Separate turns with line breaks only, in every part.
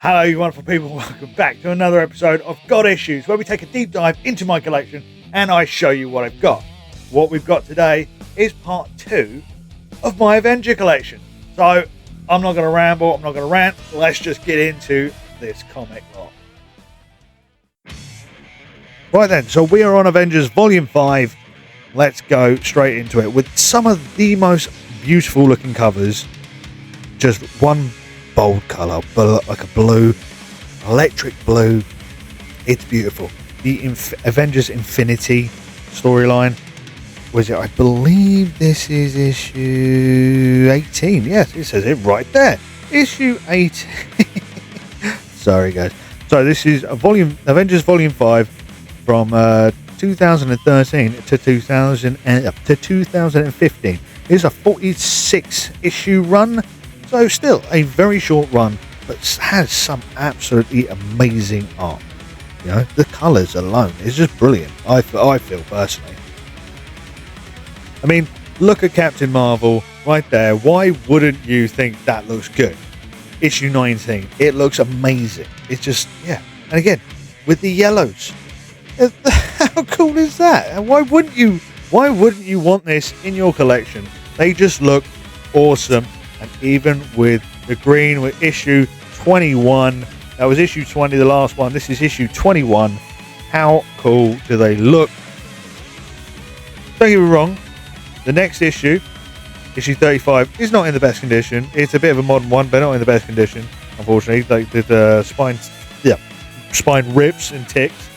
Hello, you wonderful people. Welcome back to another episode of Got Issues, where we take a deep dive into my collection and I show you what I've got. What we've got today is part 2 of my Avenger collection. So, I'm not going to ramble, I'm not going to rant. Let's just get into this comic lot. Right then, so we are on Avengers Volume 5. Let's go straight into it with some of the most beautiful looking covers. Just one bold colour, like a blue, electric blue. It's beautiful. The Avengers Infinity storyline. Was it? I believe this is issue 18. Yes, it says it right there. Issue 18. Sorry, guys. So this is Avengers Volume 5 from 2013 to 2015. It's a 46 issue run. So still a very short run, but has some absolutely amazing art. You know, the colours alone is just brilliant. I feel personally. I mean, look at Captain Marvel right there. Why wouldn't you think that looks good? Issue 19, it looks amazing. It's just, yeah. And again, with the yellows, how cool is that? And why wouldn't you want this in your collection? They just look awesome. And even with the green, with issue 21, that was issue 20, the last one. This is issue 21. How cool do they look? Don't get me wrong, the next issue 35, is not in the best condition. It's a bit of a modern one, but not in the best condition, unfortunately. Like the spine rips and ticks.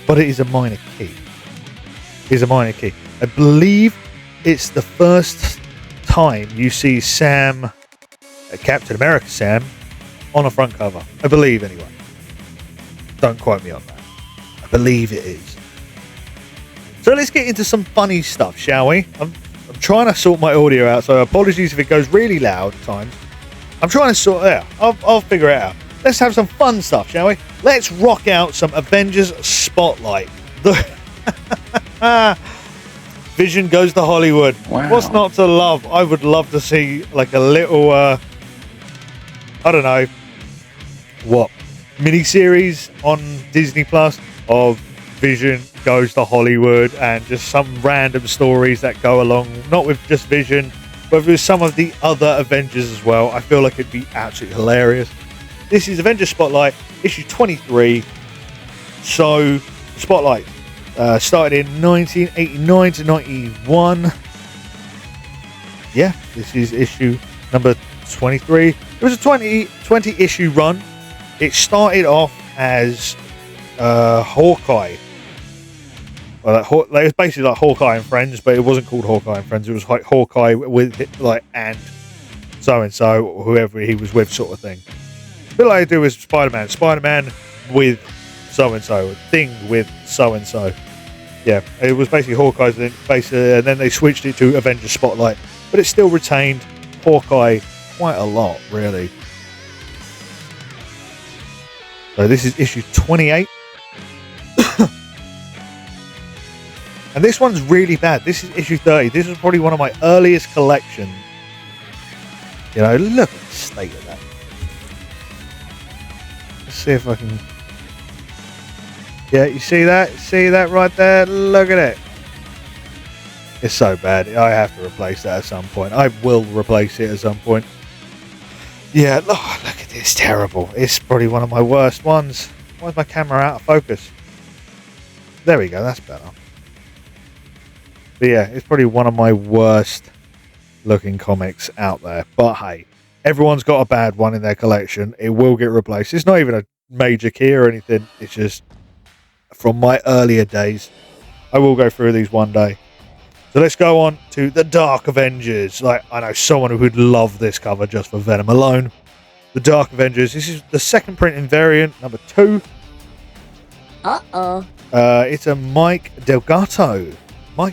But it is a minor key. I believe it's the first time you see Sam, Captain America Sam, on a front cover. I believe, anyway. Don't quote me on that. I believe it is. So let's get into some funny stuff, shall we? I'm trying to sort my audio out, so apologies if it goes really loud at times. I'm trying to sort it out. I'll figure it out. Let's have some fun stuff, shall we? Let's rock out some Avengers Spotlight. Vision goes to Hollywood. Wow. What's not to love? I would love to see like a little, I don't know, what, mini-series on Disney Plus of Vision goes to Hollywood and just some random stories that go along, not with just Vision, but with some of the other Avengers as well. I feel like it'd be absolutely hilarious. This is Avengers Spotlight, issue 23. So, Spotlight. Started in 1989 to 91. Yeah, this is issue number 23. It was a 20 issue run. It started off as Hawkeye. Well, it was basically like Hawkeye and Friends, but it wasn't called Hawkeye and Friends. It was like Hawkeye with like and so and so, whoever he was with, sort of thing. A bit like I do with Spider-Man with so and so, Thing with so and so. Yeah, it was basically Hawkeye's, and then they switched it to Avengers Spotlight, but it still retained Hawkeye quite a lot, really. So this is issue 28. And this one's really bad. This is issue 30. This is probably one of my earliest collections. You know, look at the state of that. Let's see if I can... Yeah, you see that? See that right there? Look at it. It's so bad. I have to replace that at some point. I will replace it at some point. Yeah, look at it. It's terrible. It's probably one of my worst ones. Why is my camera out of focus? There we go. That's better. But yeah, it's probably one of my worst looking comics out there. But hey, everyone's got a bad one in their collection. It will get replaced. It's not even a major key or anything. It's just from my earlier days. I will go through these one day. So let's go on to the Dark Avengers. Like, I know someone who would love this cover just for Venom alone. The Dark Avengers. This is the second printing variant, number 2. It's a Mike Delgato. Why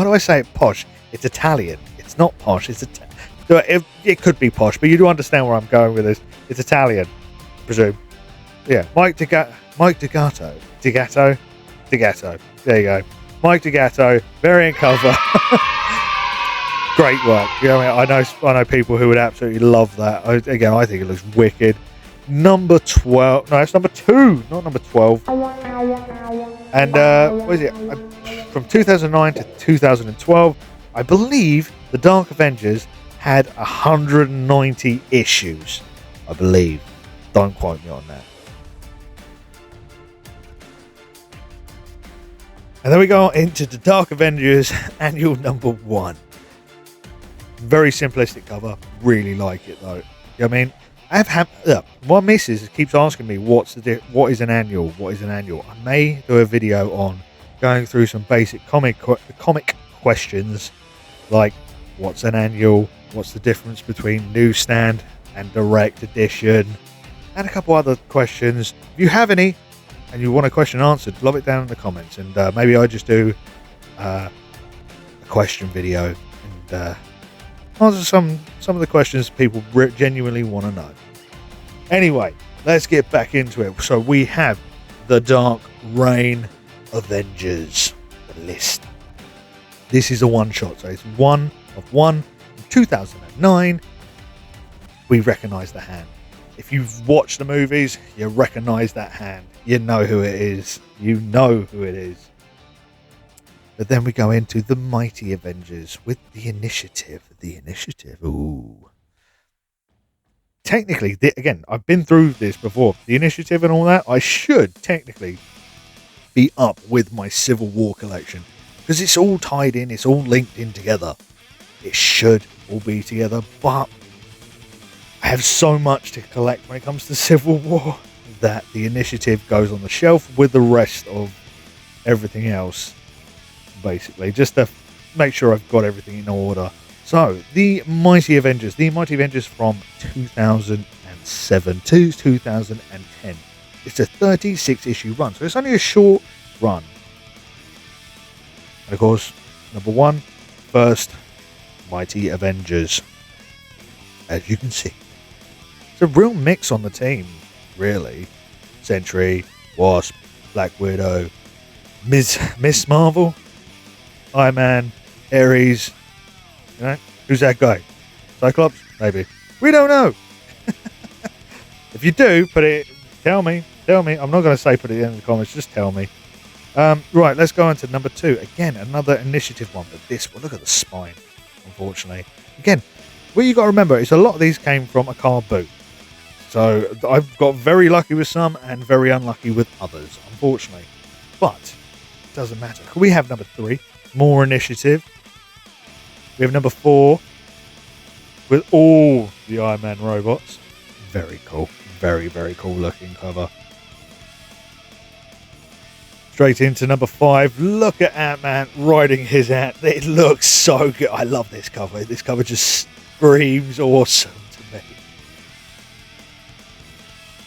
do I say it posh? It's Italian. It's not posh. It could be posh, but you do understand where I'm going with this. It's Italian, I presume. Yeah, Mike Delgato. There you go. Mike Delgato, variant cover. Great work. You know, I know people who would absolutely love that. Again, I think it looks wicked. Number 12. No, it's number 2, not number 12. And what is it? From 2009 to 2012, I believe the Dark Avengers had 190 issues. I believe. Don't quote me on that. And then we go into the Dark Avengers annual number 1. Very simplistic cover. Really like it though. You know what I mean? My missus keeps asking me what is an annual? What is an annual? I may do a video on going through some basic comic questions, like what's an annual? What's the difference between newsstand and direct edition? And a couple other questions. If you have any and you want a question answered, lob it down in the comments, and maybe I just do a question video and answer some of the questions people genuinely want to know. Anyway, let's get back into it. So we have the Dark Reign Avengers, the list. This is a one-shot, so it's 1 of 1 in 2009. We recognise the hand. If you've watched the movies, you recognise that hand. You know who it is. You know who it is. But then we go into the Mighty Avengers with the Initiative. The Initiative. Ooh. Technically, again, I've been through this before. The Initiative and all that, I should technically be up with my Civil War collection. Because it's all tied in. It's all linked in together. It should all be together. But I have so much to collect when it comes to Civil War that the Initiative goes on the shelf with the rest of everything else. Basically, just to make sure I've got everything in order. So, the Mighty Avengers. The Mighty Avengers from 2007 to 2010. It's a 36-issue run, so it's only a short run. And of course, number 1, first Mighty Avengers. As you can see, it's a real mix on the team, really. Sentry, Wasp, Black Widow, Miss Marvel, Iron Man, Ares. You know, who's that guy? Cyclops? Maybe. We don't know. If you do, tell me. I'm not going to say put it in the comments, just tell me. Right, let's go on to number 2. Again, another Initiative one, but this one, look at the spine, unfortunately. Again, what you got to remember is a lot of these came from a car boot. So I've got very lucky with some and very unlucky with others, unfortunately. But it doesn't matter. We have number 3, more Initiative. We have number 4 with all the Iron Man robots. Very cool. Very, very cool looking cover. Straight into number 5. Look at Ant-Man riding his ant. It looks so good. I love this cover. This cover just screams awesome to me.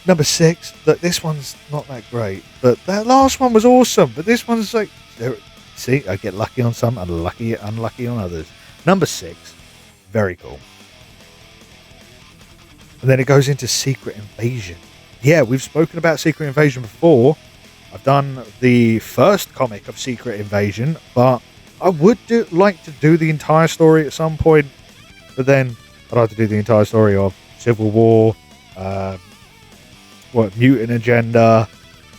Number 6. Look, this one's not that great, but that last one was awesome. But this one's like, see, I get lucky on some, unlucky on others. Number 6. Very cool. And then it goes into Secret Invasion. Yeah, we've spoken about Secret Invasion before. I've done the first comic of Secret Invasion, but I would like to do the entire story at some point. But then I'd like to do the entire story of Civil War, Mutant Agenda,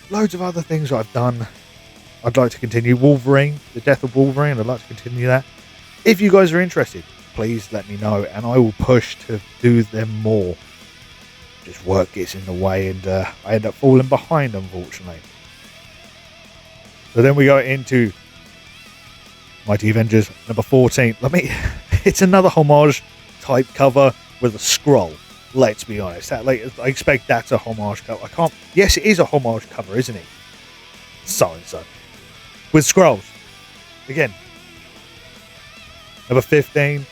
loads of other things that I've done. I'd like to continue Wolverine, the death of Wolverine. I'd like to continue that. If you guys are interested, please let me know, and I will push to do them more. Just work gets in the way, and I end up falling behind, unfortunately. So then we go into Mighty Avengers number 14. It's another homage type cover with a scroll. Let's be honest. I expect that's a homage cover. Yes, it is a homage cover, isn't it? So and so. With scrolls. Again. Number 15.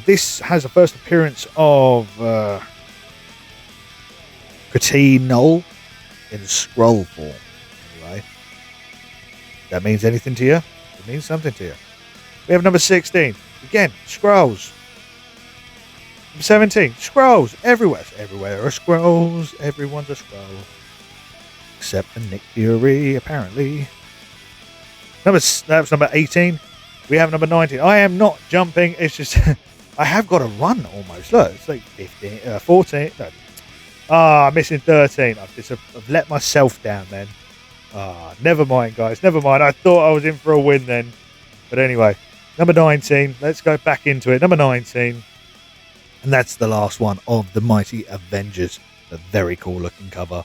This has a first appearance of Christine Knoll in scroll form. Anyway. That means anything to you? It means something to you. We have number 16. Again, scrolls. Number 17. Scrolls. Everywhere. Everywhere are scrolls. Everyone's a scroll. Except for Nick Fury, apparently. That was number 18. We have number 19. I am not jumping. It's just I have got a run almost. Look, it's like 15, 14. No. Missing 13. I've let myself down then. Never mind, guys. Never mind. I thought I was in for a win then. But anyway, number 19. Let's go back into it. Number 19. And that's the last one of the Mighty Avengers. A very cool looking cover.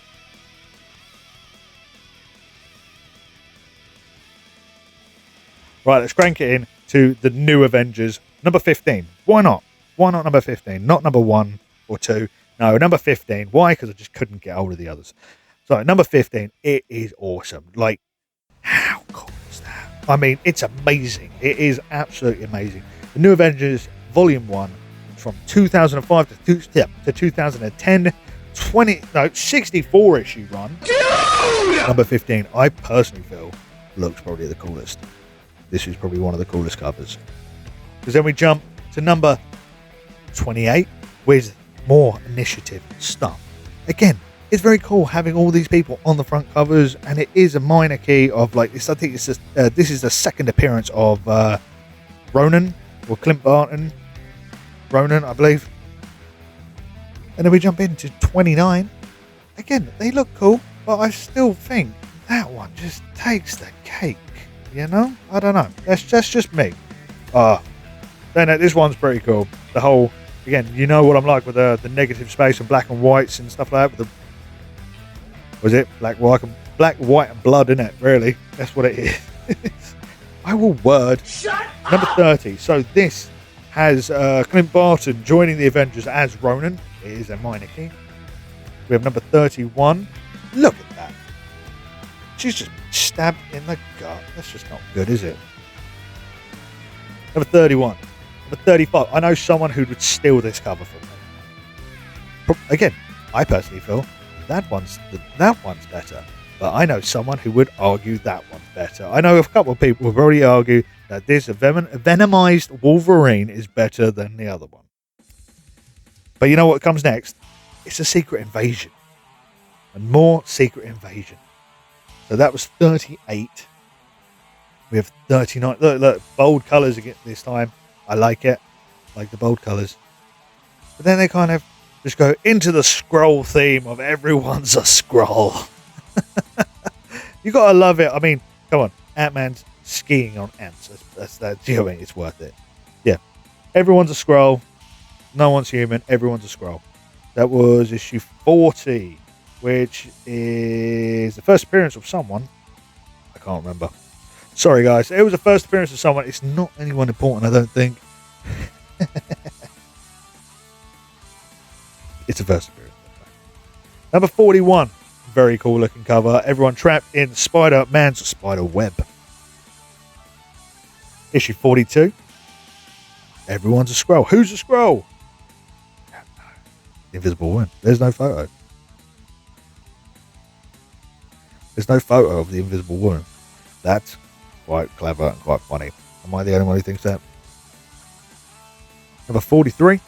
Right, let's crank it in to the new Avengers. Number 15. Why not? Why not number 15? Not number 1 or 2. No, number 15. Why? Because I just couldn't get hold of the others. So, number 15. It is awesome. Like, how cool is that? I mean, it's amazing. It is absolutely amazing. The New Avengers Volume 1 from 2005 to 2010. 64 issue run. Number 15. I personally feel looks probably the coolest. This is probably one of the coolest covers. Because then we jump to number 28 with more initiative stuff. Again, it's very cool having all these people on the front covers, and it is a minor key of like this. I think it's just, this is the second appearance of Ronan or Clint Barton. Ronan, I believe. And then we jump into 29. Again, they look cool, but I still think that one just takes the cake. You know? I don't know. That's just me. Then this one's pretty cool. The whole, again, you know what I'm like with the negative space and black and whites and stuff like that. With the, was it black, white, and blood in it? Really, that's what it is. I will word.
Shut
number 30. So this has Clint Barton joining the Avengers as Ronan. It is a minor key. We have number 31. Look at that. She's just stabbed in the gut. That's just not good, is it? Number 31. Number 35. I know someone who would steal this cover from me. Again, I personally feel that one's better. But I know someone who would argue that one's better. I know a couple of people who've already argued that this venomized Wolverine is better than the other one. But you know what comes next? It's a Secret Invasion. And more Secret Invasion. So that was 38. We have 39. Look, bold colours again this time. I like it. I like the bold colours. But then they kind of just go into the scroll theme of everyone's a scroll. You gotta love it. I mean, come on. Ant-Man's skiing on ants. That's you know, it's worth it. Yeah. Everyone's a scroll. No one's human. Everyone's a scroll. That was issue 40. Which is the first appearance of someone. I can't remember. Sorry, guys. It was the first appearance of someone. It's not anyone important, I don't think. It's the first appearance. Number 41. Very cool looking cover. Everyone trapped in Spider-Man's spider web. Issue 42. Everyone's a scroll. Who's a scroll? The Invisible Woman. There's no photo. There's no photo of the Invisible Woman. That's quite clever and quite funny. Am I the only one who thinks that? Number 43.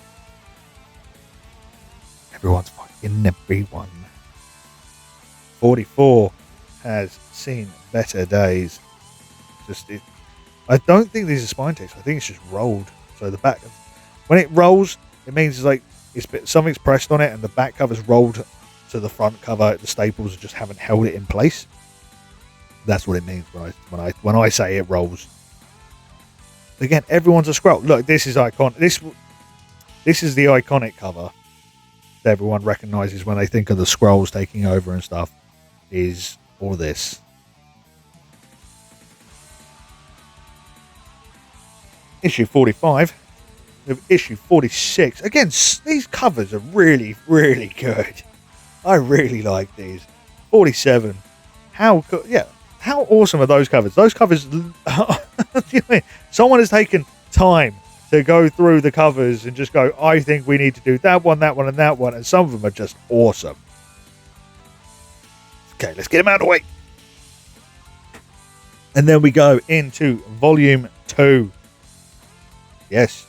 Everyone's fighting everyone. 44 has seen better days. I don't think these are spine ticks. I think it's just rolled. So the back, when it rolls, it means it's like something's pressed on it and the back cover's rolled to the front cover. The staples just haven't held it in place. That's what it means when I say it rolls. Again, everyone's a scroll. Look, this is iconic. This is the iconic cover that everyone recognizes when they think of the scrolls taking over and stuff. Is all this. Issue 45. Issue 46. Again, these covers are really, really good. I really like these. 47. How awesome are those covers? Those covers. Someone has taken time to go through the covers and just go, I think we need to do that one, and that one. And some of them are just awesome. Okay, let's get them out of the way. And then we go into Volume 2. Yes.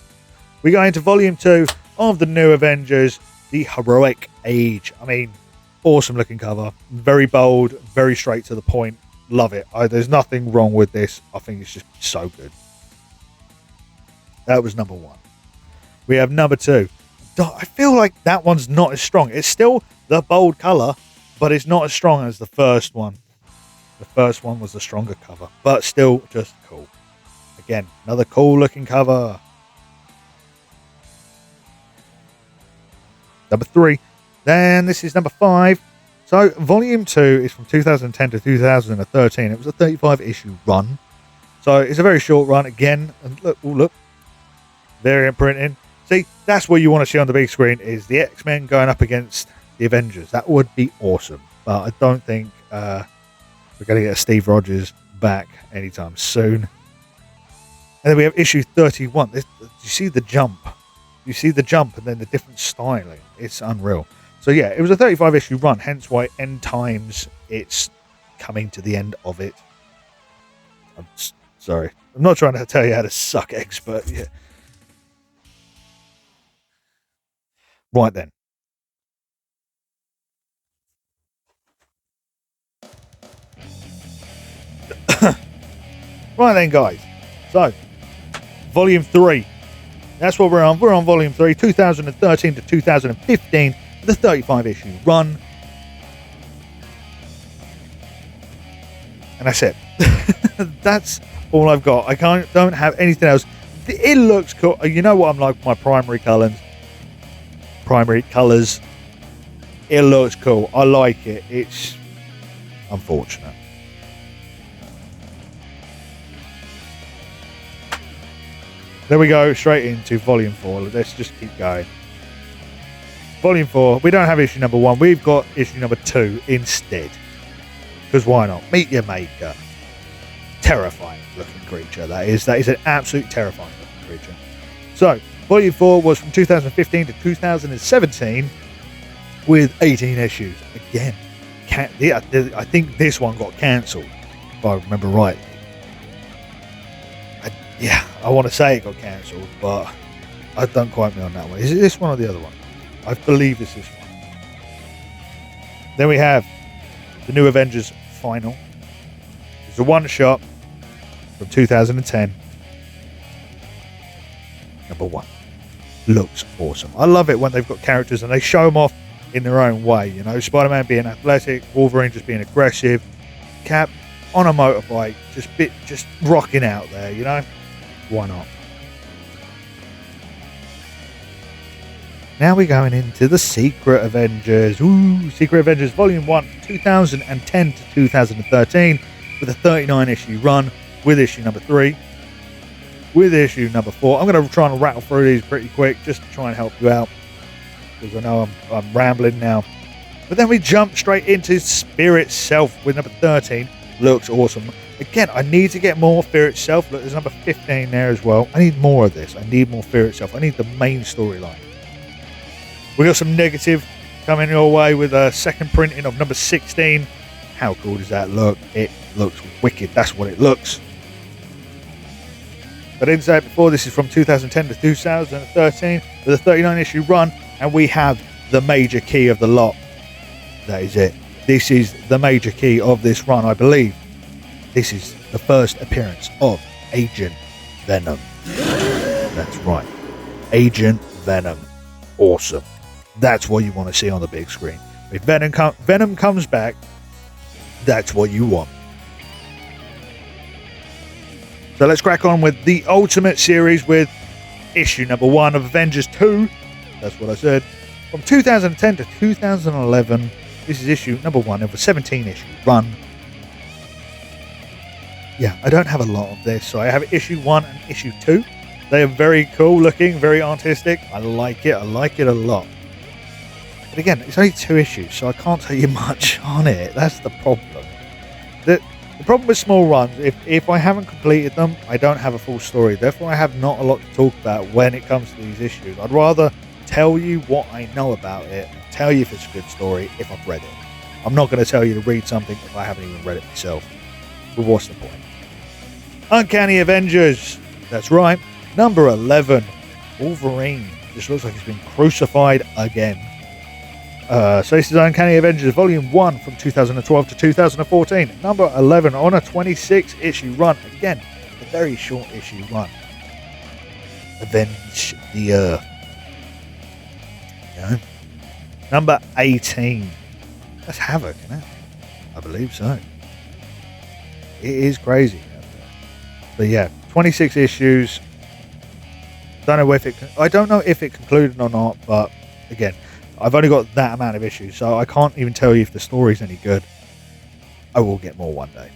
We go into Volume 2 of the New Avengers, The Heroic Age. I mean, awesome looking cover. Very bold, very straight to the point. Love it. There's nothing wrong with this. I think it's just so good. That was number 1. We have number 2. I feel like that one's not as strong. It's still the bold colour, but it's not as strong as the first one. The first one was the stronger cover, but still just cool. Again, another cool looking cover. Number 3. Then this is number 5. So volume 2 is from 2010 to 2013. It was a 35 issue run. So it's a very short run again. And look, look. Variant printing. See, that's what you want to see on the big screen is the X-Men going up against the Avengers. That would be awesome. But I don't think we're going to get Steve Rogers back anytime soon. And then we have issue 31. You see the jump. You see the jump and then the different styling. It's unreal. So yeah, it was a 35 issue run, hence why End Times, it's coming to the end of it. I'm sorry. I'm not trying to tell you how to suck eggs, but yeah. Right then. Right then, guys. So, volume 3. That's what we're on. We're on volume 3, 2013 to 2015, the 35 issue run. And that's it. That's all I've got. I don't have anything else. It looks cool. You know what I'm like with my primary colours. It looks cool. I like it. It's unfortunate. There we go, straight into volume 4. Let's just keep going. Volume 4, we don't have issue number 1. We've got issue number 2 instead. Because why not? Meet your maker. Terrifying looking creature, that is. That is an absolute terrifying looking creature. So, volume 4 was from 2015 to 2017 with 18 issues. Again, I think this one got cancelled, if I remember right. I want to say it got cancelled, but don't quote me on that one. Is it this one or the other one? I believe it's this one. Then we have the new Avengers final. It's a one-shot from 2010. Number 1. Looks awesome. I love it when they've got characters and they show them off in their own way. You know, Spider-Man being athletic, Wolverine just being aggressive, Cap on a motorbike, just rocking out there, you know? Why not? Now we're going into the Secret Avengers. Ooh, Secret Avengers Volume 1, 2010 to 2013, with a 39 issue run, with issue number 3, with issue number 4. I'm going to try and rattle through these pretty quick, just to try and help you out, because I know I'm rambling now. But then we jump straight into Spirit Self with number 13. Looks awesome. Again, I need to get more Fear Itself. Look, there's number 15 there as well. I need more of this. I need more Fear Itself. I need the main storyline. We got some negative coming your way with a second printing of number 16. How cool does that look? It looks wicked. That's what it looks. But I didn't say it before. This is from 2010 to 2013 with a 39 issue run. And we have the major key of the lot. That is it. This is the major key of this run, I believe. This is the first appearance of Agent Venom. That's right. Agent Venom. Awesome. That's what you want to see on the big screen. If Venom comes back, that's what you want. So let's crack on with the Ultimate Series with issue number 1 of Avengers 2. That's what I said. From 2010 to 2011. This is issue number 1 of a 17-issue run. Yeah, I don't have a lot of this, so I have issue 1 and issue 2. They are very cool looking, very artistic. I like it. I like it a lot. But again, it's only 2 issues, so I can't tell you much on it. That's the problem. The problem with small runs, if I haven't completed them, I don't have a full story. Therefore, I have not a lot to talk about when it comes to these issues. I'd rather tell you what I know about it and tell you if it's a good story if I've read it. I'm not going to tell you to read something if I haven't even read it myself. But what's the point? Uncanny Avengers. That's right. Number 11. Wolverine. Just looks like he's been crucified again. So this is Uncanny Avengers Volume 1 from 2012 to 2014. Number 11 on a 26 issue run. Again, a very short issue run. Avenge the Earth. You know? Number 18. That's Havoc, isn't it? I believe so. It is crazy. But yeah, 26 issues. I don't know if it concluded or not, but again, I've only got that amount of issues, so I can't even tell you if the story's any good. I will get more one day.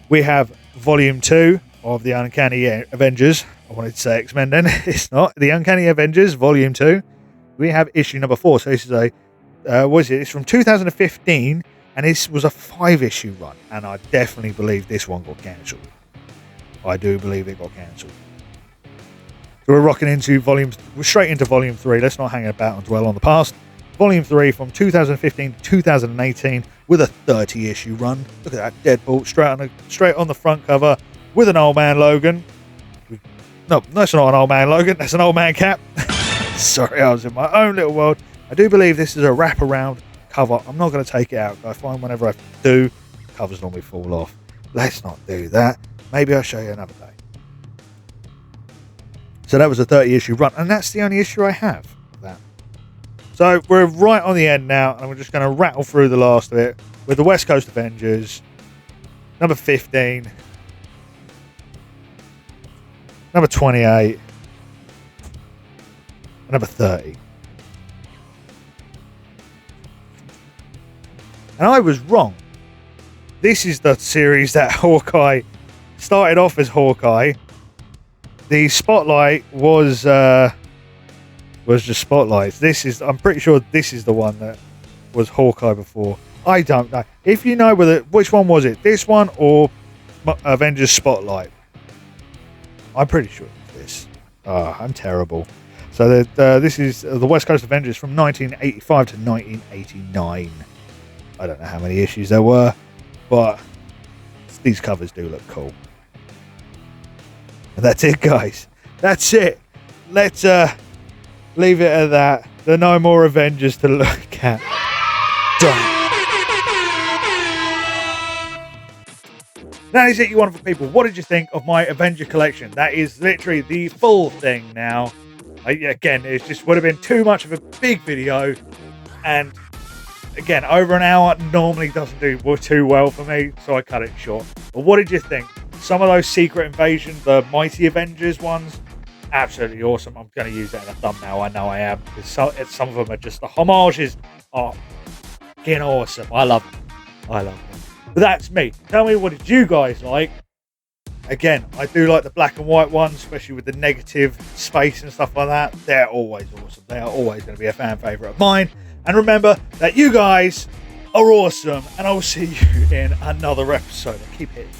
We have Volume 2 of the Uncanny Avengers. I wanted to say X-Men then. It's not. The Uncanny Avengers, Volume 2. We have issue number 4. So this is it's from 2015, and this was a 5-issue run, and I definitely believe this one got cancelled. I do believe it got cancelled. So we're rocking into we're straight into Volume 3. Let's not hang about and dwell on the past. Volume 3 from 2015 to 2018 with a 30-issue run. Look at that, Deadbolt straight on the front cover with an Old Man Logan. No, that's not an Old Man Logan. That's an Old Man Cap. Sorry, I was in my own little world. I do believe this is a wraparound cover. I'm not going to take it out. I find whenever I do, covers normally fall off. Let's not do that. Maybe I'll show you another day. So that was a 30-issue run, and that's the only issue I have of that. So we're right on the end now, and we're just going to rattle through the last of it with the West Coast Avengers, number 15, number 28, and number 30. And I was wrong. This is the series that Hawkeye started off as Hawkeye. The Spotlight was just Spotlights. I'm pretty sure this is the one that was Hawkeye before. I don't know. If you know which one was it? This one or Avengers Spotlight? I'm pretty sure it's this. I'm terrible. So this is the West Coast Avengers from 1985 to 1989. I don't know how many issues there were, but these covers do look cool. And that's it, guys. That's it. Let's leave it at that. There are no more Avengers to look at. Done. That is it, you wonderful people. What did you think of my Avenger collection? That is literally the full thing now. Again, it just would have been too much of a big video, and again, over an hour normally doesn't do too well for me, so I cut it short. But what did you think? Some of those Secret Invasion, the Mighty Avengers ones, absolutely awesome. I'm going to use that in a thumbnail. I know I am. Because some of them are just, the homages are fucking awesome. I love them. But that's me. Tell me, what did you guys like? Again, I do like the black and white ones, especially with the negative space and stuff like that. They're always awesome. They are always going to be a fan favourite of mine. And remember that you guys are awesome, and I'll see you in another episode. Keep hitting.